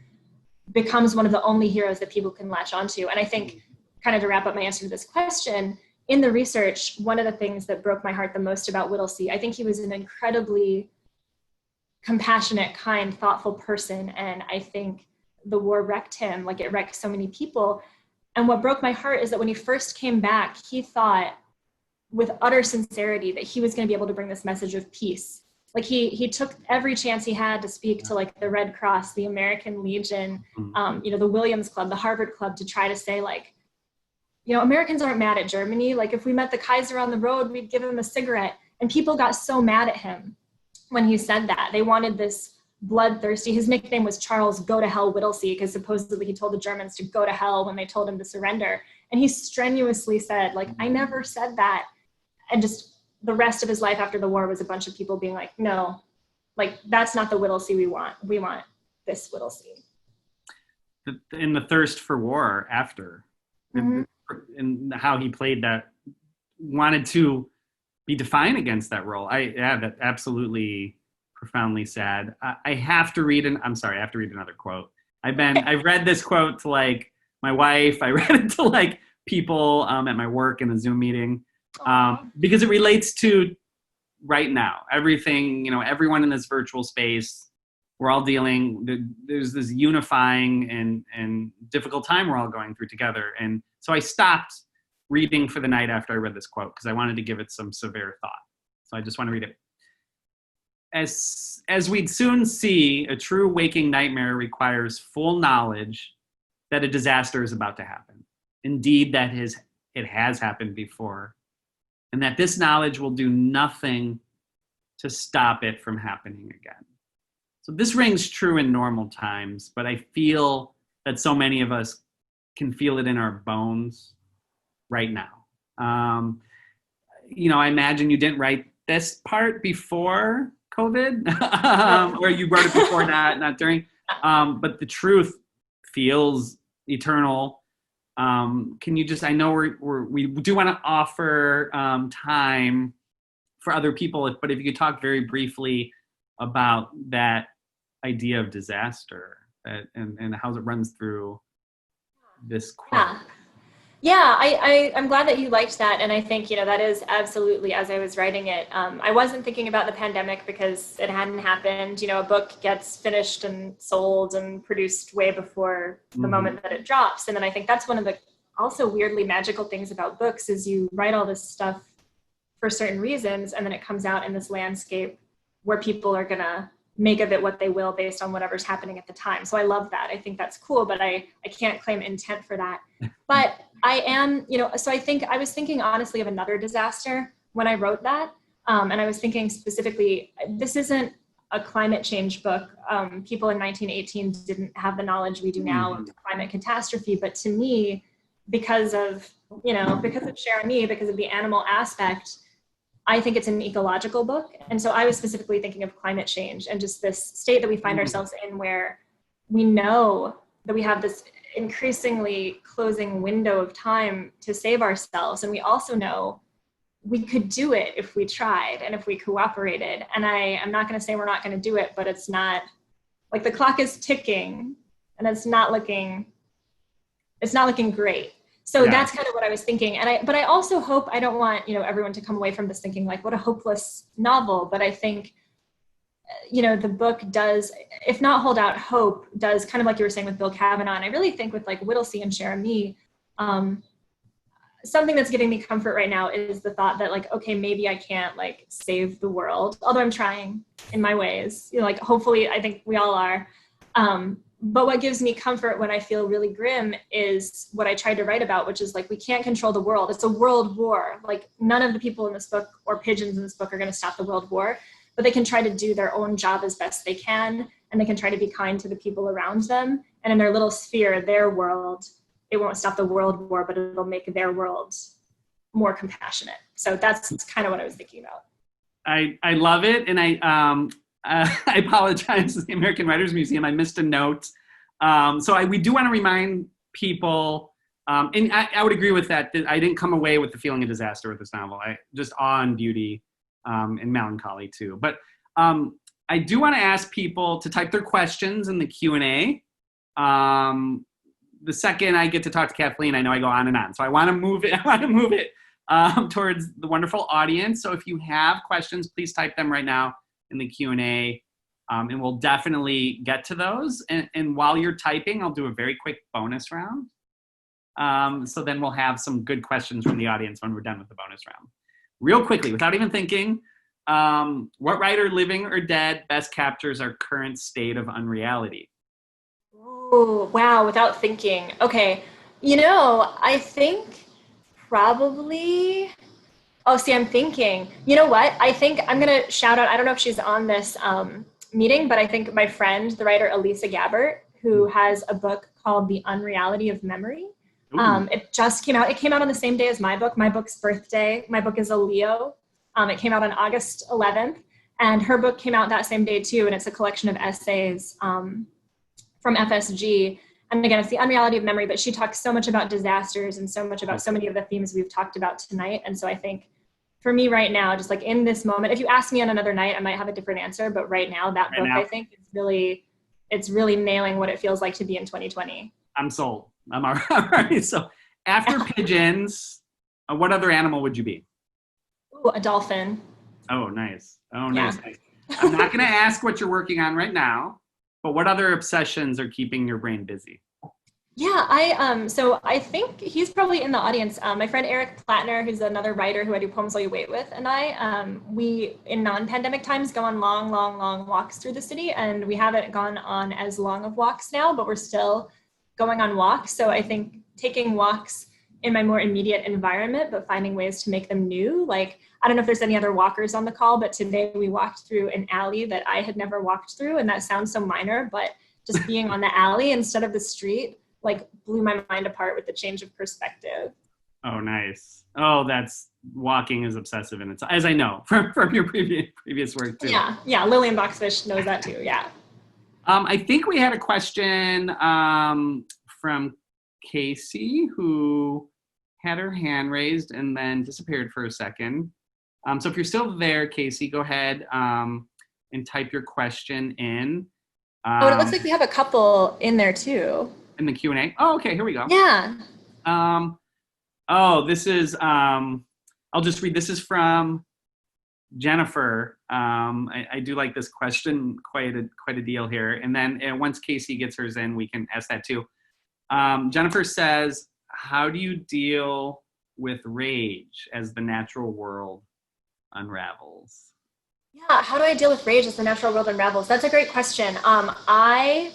Speaker 3: becomes one of the only heroes that people can latch onto. And I think, kind of to wrap up my answer to this question, in the research, one of the things that broke my heart the most about Whittlesey, I think he was an incredibly compassionate, kind, thoughtful person. And I think the war wrecked him, like it wrecked so many people. And what broke my heart is that when he first came back, he thought with utter sincerity that he was going to be able to bring this message of peace. Like he took every chance he had to speak to like the Red Cross, the American Legion, the Williams Club, the Harvard Club, to try to say like, Americans aren't mad at Germany. Like if we met the Kaiser on the road, we'd give him a cigarette. And people got so mad at him when he said that. They wanted this bloodthirsty, his nickname was Charles Go to Hell Whittlesey, because supposedly he told the Germans to go to hell when they told him to surrender. And he strenuously said, like, I never said that. And just the rest of his life after the war was a bunch of people being like, no, like, that's not the Whittlesey we want. We want this Whittlesey.
Speaker 2: In the thirst for war after, and how he played that, wanted to be defiant against that role. That absolutely profoundly sad. I have to read another quote. I've read this quote to like my wife. I read it to like people at my work in a Zoom meeting, because it relates to right now. Everything, everyone in this virtual space, we're all dealing, there's this unifying and difficult time we're all going through together. And so I stopped reading for the night after I read this quote, because I wanted to give it some severe thought. So I just want to read it. As we'd soon see, a true waking nightmare requires full knowledge that a disaster is about to happen. Indeed, it has happened before, and that this knowledge will do nothing to stop it from happening again. So this rings true in normal times, but I feel that so many of us can feel it in our bones right now. I imagine you didn't write this part before COVID, or you wrote it before that, not during. But the truth feels eternal. Can you just? I know we do want to offer time for other people, but if you could talk very briefly about that idea of disaster and how it runs through this quote.
Speaker 3: Yeah, I'm glad that you liked that. And I think, that is absolutely, as I was writing it, I wasn't thinking about the pandemic because it hadn't happened. A book gets finished and sold and produced way before the moment that it drops. And then I think that's one of the also weirdly magical things about books is you write all this stuff for certain reasons, and then it comes out in this landscape where people are going to make of it what they will based on whatever's happening at the time. So I love that. I think that's cool, but I can't claim intent for that. But I am, so I think I was thinking honestly of another disaster when I wrote that. And I was thinking specifically, this isn't a climate change book. People in 1918 didn't have the knowledge we do now of climate catastrophe. But to me, because of Cher and me, because of the animal aspect, I think it's an ecological book. And so I was specifically thinking of climate change and just this state that we find ourselves in where we know that we have this increasingly closing window of time to save ourselves. And we also know we could do it if we tried and if we cooperated. And I'm not going to say we're not going to do it, but it's not like the clock is ticking and it's not looking great. So that's kind of what I was thinking. But I also hope, I don't want, everyone to come away from this thinking like, what a hopeless novel. But I think, the book does, if not hold out hope, does kind of like you were saying with Bill Kavanaugh. And I really think with like Whittlesey and Cher and me, something that's giving me comfort right now is the thought that like, okay, maybe I can't like save the world, although I'm trying in my ways, like hopefully I think we all are. But what gives me comfort when I feel really grim is what I tried to write about, which is like, we can't control the world. It's a world war. Like none of the people in this book or pigeons in this book are going to stop the world war, but they can try to do their own job as best they can. And they can try to be kind to the people around them. And in their little sphere, their world, it won't stop the world war, but it'll make their world more compassionate. So that's kind of what I was thinking about.
Speaker 2: I love it. And I apologize to the American Writers Museum. I missed a note. We do want to remind people, and I would agree with that I didn't come away with the feeling of disaster with this novel. Just awe and beauty and melancholy too. But I do want to ask people to type their questions in the Q&A. The second I get to talk to Kathleen, I know I go on and on. So I want to move it towards the wonderful audience. So if you have questions, please type them right now in the Q&A, and we'll definitely get to those. And while you're typing, I'll do a very quick bonus round. So then we'll have some good questions from the audience when we're done with the bonus round. Real quickly, without even thinking, what writer, living or dead, best captures our current state of unreality?
Speaker 3: Oh, wow, without thinking. Okay, I think probably... Oh, see, I'm thinking, you know what? I think I'm going to shout out, I don't know if she's on this meeting, but I think my friend, the writer Elisa Gabbert, who has a book called The Unreality of Memory. It just came out. It came out on the same day as my book. My book's birthday. My book is a Leo. It came out on August 11th. And her book came out that same day too. And it's a collection of essays from FSG. And again, it's The Unreality of Memory, but she talks so much about disasters and so much about so many of the themes we've talked about tonight. And so I think for me right now, just like in this moment, if you ask me on another night, I might have a different answer, but right now that book, I think it's really nailing what it feels like to be in 2020.
Speaker 2: I'm sold. I'm all right. So after pigeons, what other animal would you be?
Speaker 3: Ooh, a dolphin.
Speaker 2: Oh, nice. Oh, nice. Yeah. I'm not going to ask what you're working on right now, but what other obsessions are keeping your brain busy?
Speaker 3: Yeah, so I think he's probably in the audience. My friend Eric Plattner, who's another writer who I do Poems While You Wait with, and we, in non-pandemic times, go on long, long, long walks through the city, and we haven't gone on as long of walks now, but we're still going on walks. So I think taking walks in my more immediate environment, but finding ways to make them new. Like, I don't know if there's any other walkers on the call, but today we walked through an alley that I had never walked through. And that sounds so minor, but just being on the alley instead of the street, like blew my mind apart with the change of perspective.
Speaker 2: Oh, nice. Oh, walking is obsessive in its, as I know from your previous work too.
Speaker 3: Yeah. Lillian Boxfish knows that too. Yeah.
Speaker 2: I think we had a question from Casey, who had her hand raised and then disappeared for a second. So if you're still there, Casey, go ahead and type your question in.
Speaker 3: It looks like we have a couple in there too.
Speaker 2: In the Q&A? Oh, okay, here we go.
Speaker 3: Yeah.
Speaker 2: This is, I'll just read. This is from Jennifer. I do like this question quite a deal here. And then once Casey gets hers in, we can ask that too. Jennifer says, how do you deal with rage as the natural world unravels?
Speaker 3: Yeah, how do I deal with rage as the natural world unravels? That's a great question. I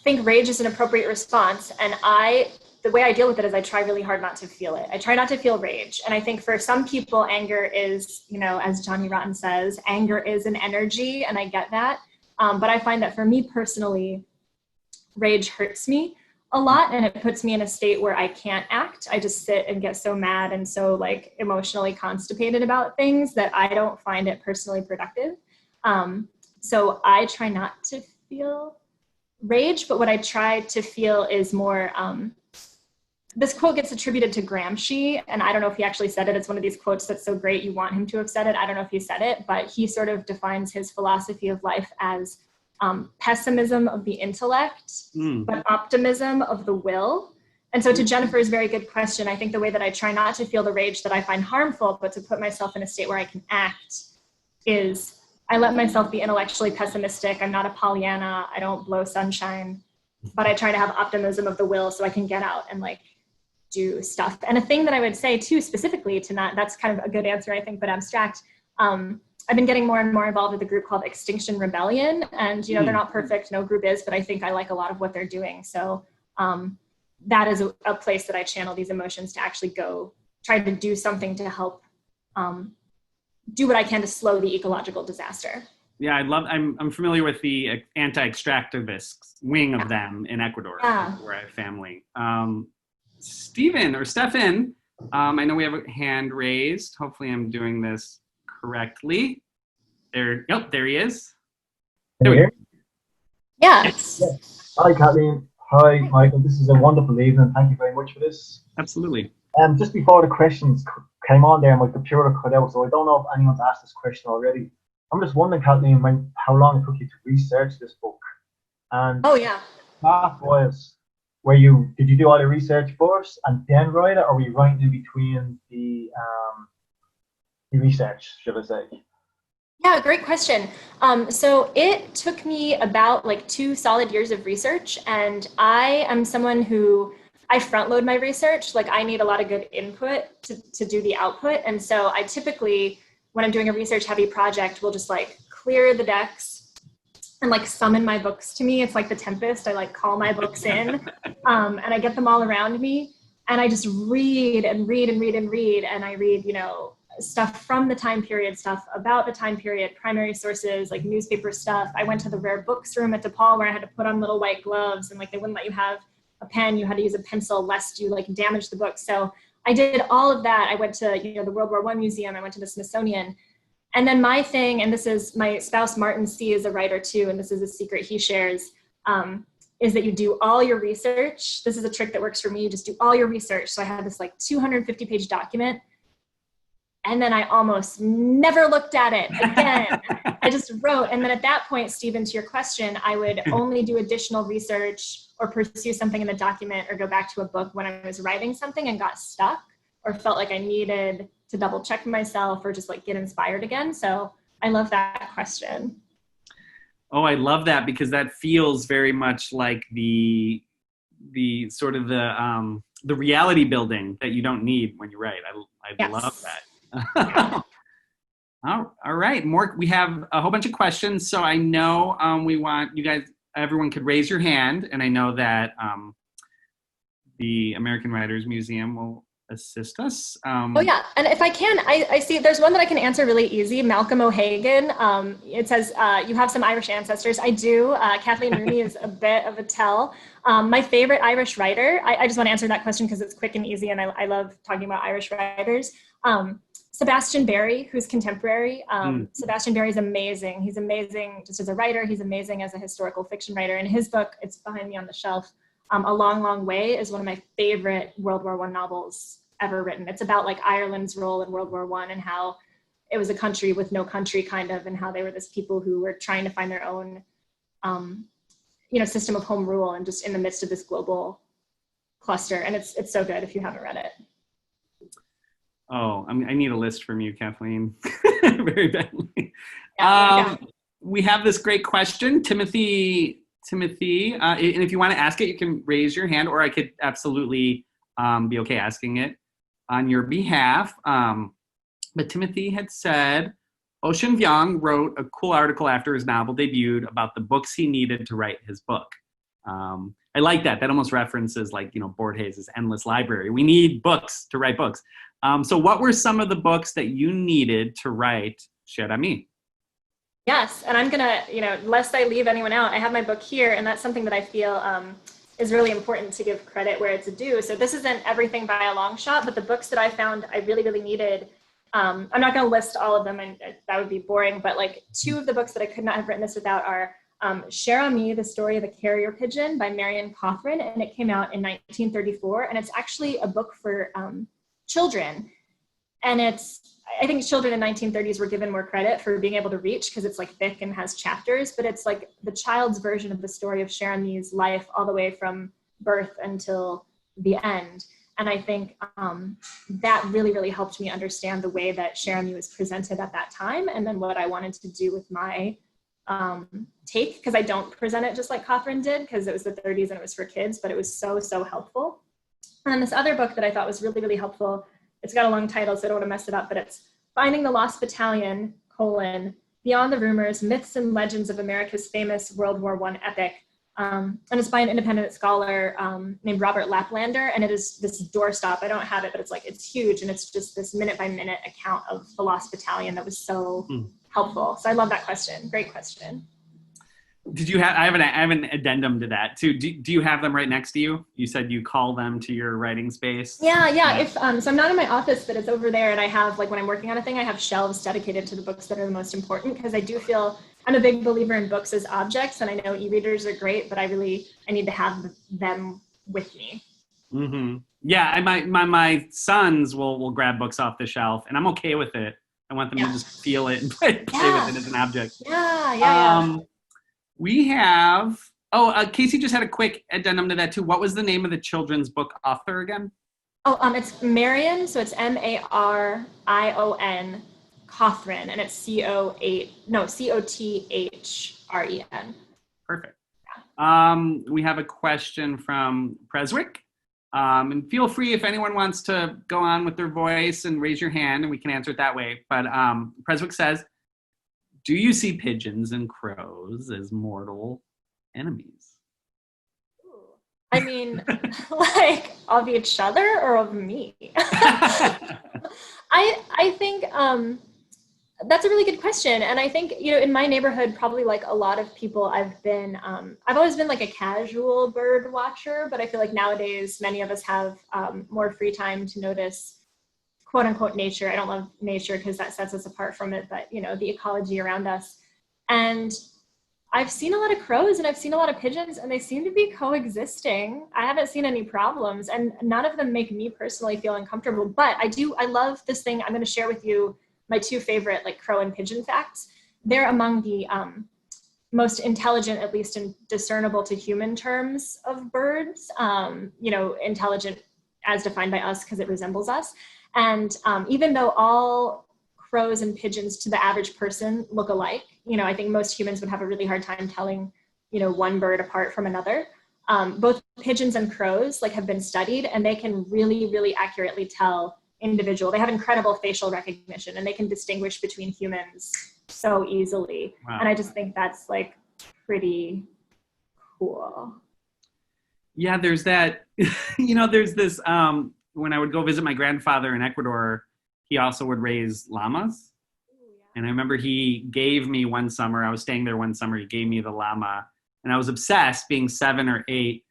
Speaker 3: think rage is an appropriate response, and the way I deal with it is I try really hard not to feel it. I try not to feel rage. And I think for some people, anger is, as Johnny Rotten says, anger is an energy, and I get that. But I find that for me personally, rage hurts me a lot, and it puts me in a state where I can't act. I just sit and get so mad and so like emotionally constipated about things that I don't find it personally productive. So I try not to feel rage, but what I try to feel is more, this quote gets attributed to Gramsci, and I don't know if he actually said it. It's one of these quotes that's so great you want him to have said it. I don't know if he said it, but he sort of defines his philosophy of life as pessimism of the intellect, but optimism of the will. And so to Jennifer's very good question, I think the way that I try not to feel the rage that I find harmful, but to put myself in a state where I can act, is I let myself be intellectually pessimistic. I'm not a Pollyanna. I don't blow sunshine, but I try to have optimism of the will so I can get out and like do stuff. And a thing that I would say too, specifically to not, that's kind of a good answer, I think, but abstract. I've been getting more and more involved with a group called Extinction Rebellion, and they're not perfect, no group is, but I think I like a lot of what they're doing. So that is a place that I channel these emotions to actually go try to do something to help do what I can to slow the ecological disaster.
Speaker 2: Yeah, I'm familiar with the anti-extractivist wing of them in Ecuador, where I have family. Stefan, I know we have a hand raised. Hopefully I'm doing this correctly. There he is.
Speaker 4: Can you hear me?
Speaker 3: Yes.
Speaker 4: Hi, Kathleen. Hi, Michael. This is a wonderful evening. Thank you very much for this.
Speaker 2: Absolutely.
Speaker 4: Just before the questions came on there, my computer cut out, so I don't know if anyone's asked this question already. I'm just wondering, Kathleen, how long it took you to research this book? And that was did you do all the research first and then write it, or were you writing in between the research, should I say?
Speaker 3: Yeah, great question. So it took me about like 2 solid years of research, and I am someone who I front load my research. Like I need a lot of good input to do the output. And so I typically, when I'm doing a research heavy project, will just like clear the decks and like summon my books to me. It's like the Tempest. I like call my books in and I get them all around me. And I just read and read and read and read. And I read, stuff from the time period, stuff about the time period, primary sources, like newspaper stuff. I went to the rare books room at DePaul where I had to put on little white gloves and like they wouldn't let you have a pen. You had to use a pencil lest you like damage the book. So I did all of that. I went to the World War I Museum. I went to the Smithsonian. And then my thing, and this is my spouse Martin C. is a writer too, and this is a secret he shares, is that you do all your research. This is a trick that works for me. You just do all your research. So I had this like 250-page document. And then I almost never looked at it again. I just wrote. And then at that point, Stephen, to your question, I would only do additional research or pursue something in the document or go back to a book when I was writing something and got stuck or felt like I needed to double check myself or just like get inspired again. So I love that question.
Speaker 2: Oh, I love that because that feels very much like the sort of the reality building that you don't need when you write. I love that. All right, we have a whole bunch of questions, so I know we want you guys, everyone could raise your hand, and I know that the American Writers Museum will assist us.
Speaker 3: Oh yeah, and if I can, I see there's one that I can answer really easy. Malcolm O'Hagan. It says you have some Irish ancestors. I do. Kathleen Rooney is a bit of a tell. My favorite Irish writer. I just want to answer that question because it's quick and easy, and I love talking about Irish writers. Sebastian Barry, who's contemporary. Sebastian Barry is amazing. He's amazing just as a writer. He's amazing as a historical fiction writer. And his book, it's behind me on the shelf, A Long, Long Way, is one of my favorite World War I novels ever written. It's about like Ireland's role in World War I and how it was a country with no country kind of, and how they were this people who were trying to find their own, system of home rule and just in the midst of this global cluster. And it's so good if you haven't read it.
Speaker 2: Oh, I need a list from you, Kathleen, very badly. We have this great question, Timothy, and if you want to ask it, you can raise your hand, or I could absolutely be okay asking it on your behalf. But Timothy had said, Ocean Vuong wrote a cool article after his novel debuted about the books he needed to write his book. I like that. That almost references like, Borges' endless library. We need books to write books. So what were some of the books that you needed to write Cher Ami?
Speaker 3: Yes, and I'm gonna, lest I leave anyone out, I have my book here, and that's something that I feel is really important to give credit where it's due. So this isn't everything by a long shot, but the books that I found I really, really needed, I'm not gonna list all of them, and that would be boring, but like two of the books that I could not have written this without are Cher Ami, The Story of a Carrier Pigeon by Marion Cawthron, and it came out in 1934, and it's actually a book for children. And I think children in 1930s were given more credit for being able to reach because it's like thick and has chapters, but it's like the child's version of the story of Cher Ami's life all the way from birth until the end. And I think that really, really helped me understand the way that Cher Ami was presented at that time, and then what I wanted to do with my take, because I don't present it just like Cawthron did, because it was the 30s and it was for kids, but it was so, so helpful. And then this other book that I thought was really, really helpful, it's got a long title, so I don't want to mess it up, but it's Finding the Lost Battalion, Beyond the Rumors, Myths and Legends of America's Famous World War I Epic. And it's by an independent scholar named Robert Laplander, and it is this doorstop. I don't have it, but it's huge, and it's just this minute-by-minute account of the Lost Battalion that was so helpful. So I love that question. Great question.
Speaker 2: Did you have? I have an addendum to that too. Do you have them right next to you? You said you call them to your writing space.
Speaker 3: Yeah. If so, I'm not in my office, but it's over there, and I have like when I'm working on a thing, I have shelves dedicated to the books that are the most important, because I do feel I'm a big believer in books as objects, and I know e-readers are great, but I need to have them with me.
Speaker 2: Mm-hmm. Yeah, my sons will grab books off the shelf, and I'm okay with it. I want them to just feel it and play with it as an object.
Speaker 3: Yeah.
Speaker 2: We have, Casey just had a quick addendum to that too. What was the name of the children's book author again?
Speaker 3: It's Marion, so it's Marion Cawthron, and it's Cothren.
Speaker 2: Perfect. We have a question from Preswick. And feel free if anyone wants to go on with their voice and raise your hand, and we can answer it that way. But Preswick says, do you see pigeons and crows as mortal enemies?
Speaker 3: I mean, like of each other or of me? I think that's a really good question. And I think, in my neighborhood, probably like a lot of people, I've always been like a casual bird watcher, but I feel like nowadays many of us have more free time to notice quote unquote nature. I don't love nature because that sets us apart from it, but the ecology around us. And I've seen a lot of crows and I've seen a lot of pigeons, and they seem to be coexisting. I haven't seen any problems, and none of them make me personally feel uncomfortable, but I love this thing. I'm going to share with you my two favorite like crow and pigeon facts. They're among the most intelligent, at least in discernible to human terms, of birds, intelligent as defined by us because it resembles us. And even though all crows and pigeons to the average person look alike, I think most humans would have a really hard time telling, one bird apart from another. Both pigeons and crows have been studied, and they can really, really accurately tell individual. They have incredible facial recognition, and they can distinguish between humans so easily. Wow. And I just think that's pretty cool.
Speaker 2: Yeah, there's that, there's this, when I would go visit my grandfather in Ecuador, he also would raise llamas. And I remember he gave me one summer, I was staying there one summer, he gave me the llama. And I was obsessed, being 7 or 8,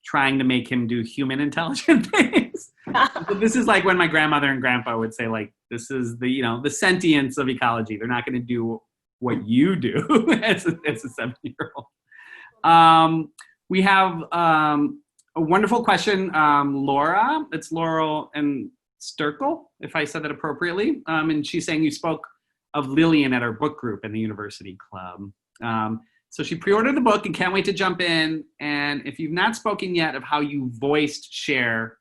Speaker 2: trying to make him do human intelligent things. But this is like when my grandmother and grandpa would say, like, this is the sentience of ecology. They're not going to do what you do as a 7-year-old. We have a wonderful question, Laura. It's Laurel and Sturkle, if I said that appropriately. And she's saying you spoke of Lillian at our book group in the university club. So she pre-ordered the book and can't wait to jump in. And if you've not spoken yet of how you voiced Cher,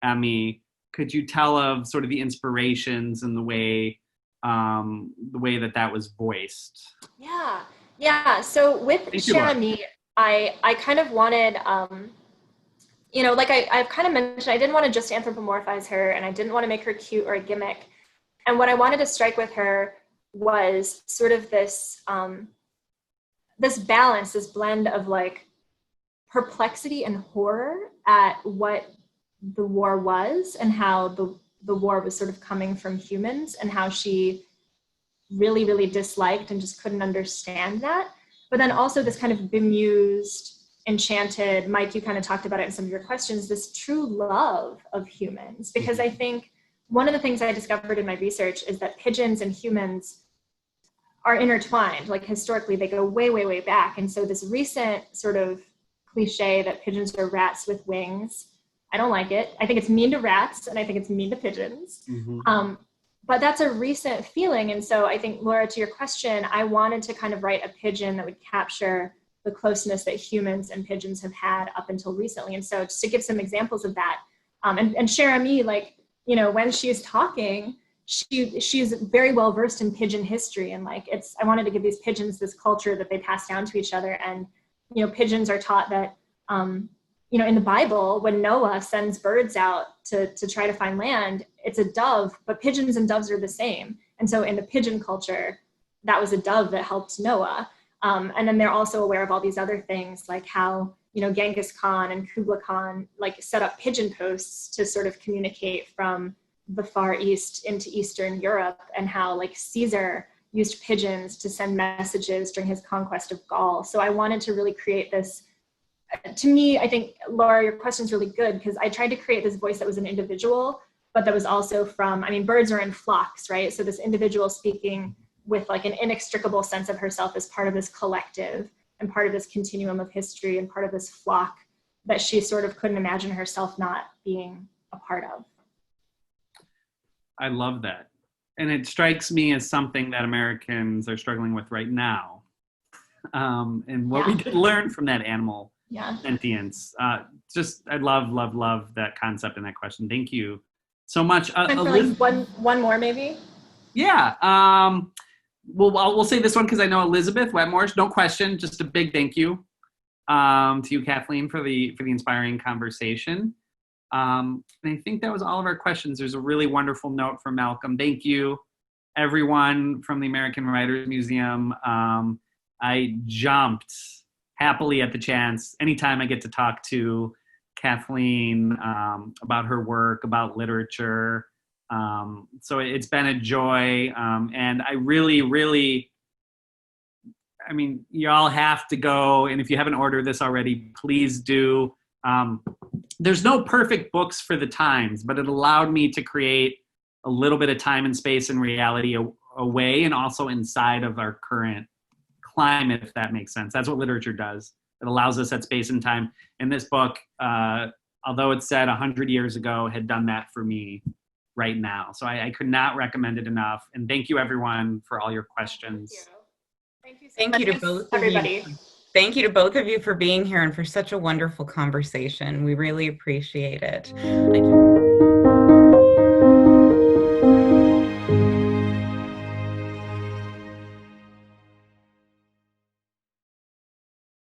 Speaker 2: Emmy, could you tell of sort of the inspirations and the way that was voiced?
Speaker 3: Yeah. So with Cher and me, I kind of wanted, I've kind of mentioned, I didn't want to just anthropomorphize her, and I didn't want to make her cute or a gimmick. And what I wanted to strike with her was sort of this, this balance, this blend of like perplexity and horror at what the war was and how the war was sort of coming from humans, and how she really, really disliked and just couldn't understand that. But then also this kind of bemused, enchanted, Mike, you kind of talked about it in some of your questions, this true love of humans. Because I think one of the things I discovered in my research is that pigeons and humans are intertwined. Like historically, they go way, way, way back. And so this recent sort of cliche that pigeons are rats with wings, I don't like it. I think it's mean to rats, and I think it's mean to pigeons. But that's a recent feeling. And so I think, Laura, to your question, I wanted to kind of write a pigeon that would capture the closeness that humans and pigeons have had up until recently. And so just to give some examples of that, and Cher and me, like, when she's talking, she's very well versed in pigeon history. And like, I wanted to give these pigeons this culture that they pass down to each other. And, pigeons are taught that, in the Bible, when Noah sends birds out to try to find land, it's a dove, but pigeons and doves are the same. And so in the pigeon culture, that was a dove that helped Noah. And then they're also aware of all these other things, like how, Genghis Khan and Kublai Khan, like, set up pigeon posts to sort of communicate from the Far East into Eastern Europe, and how, like, Caesar used pigeons to send messages during his conquest of Gaul. So I wanted to really create this. To me, I think, Laura, your question's really good, because I tried to create this voice that was an individual, but that was also from, birds are in flocks, right? So this individual speaking with like an inextricable sense of herself as part of this collective and part of this continuum of history and part of this flock that she sort of couldn't imagine herself not being a part of.
Speaker 2: I love that. And it strikes me as something that Americans are struggling with right now. And what we could learn from that animal sentience. I love that concept and that question. Thank you so much.
Speaker 3: Like one more maybe?
Speaker 2: Yeah. We'll say this one because I know Elizabeth Wetmore, no question, just a big thank you to you, Kathleen, for the inspiring conversation. And I think that was all of our questions. There's a really wonderful note from Malcolm. Thank you, everyone from the American Writers Museum. I jumped happily at the chance anytime I get to talk to Kathleen about her work, about literature. So it's been a joy. And I really, you all have to go. And if you haven't ordered this already, please do. There's no perfect books for the times, but it allowed me to create a little bit of time and space and reality away and also inside of our current climate, if that makes sense. That's what literature does. It allows us that space and time. And this book, although it's said 100 years ago, had done that for me right now. So I could not recommend it enough. And thank you, everyone, for all your questions.
Speaker 3: Thank you so
Speaker 1: Thank
Speaker 3: much.
Speaker 1: you to both
Speaker 3: everybody.
Speaker 1: of you. Thank you to both of you for being here and for such a wonderful conversation. We really appreciate it.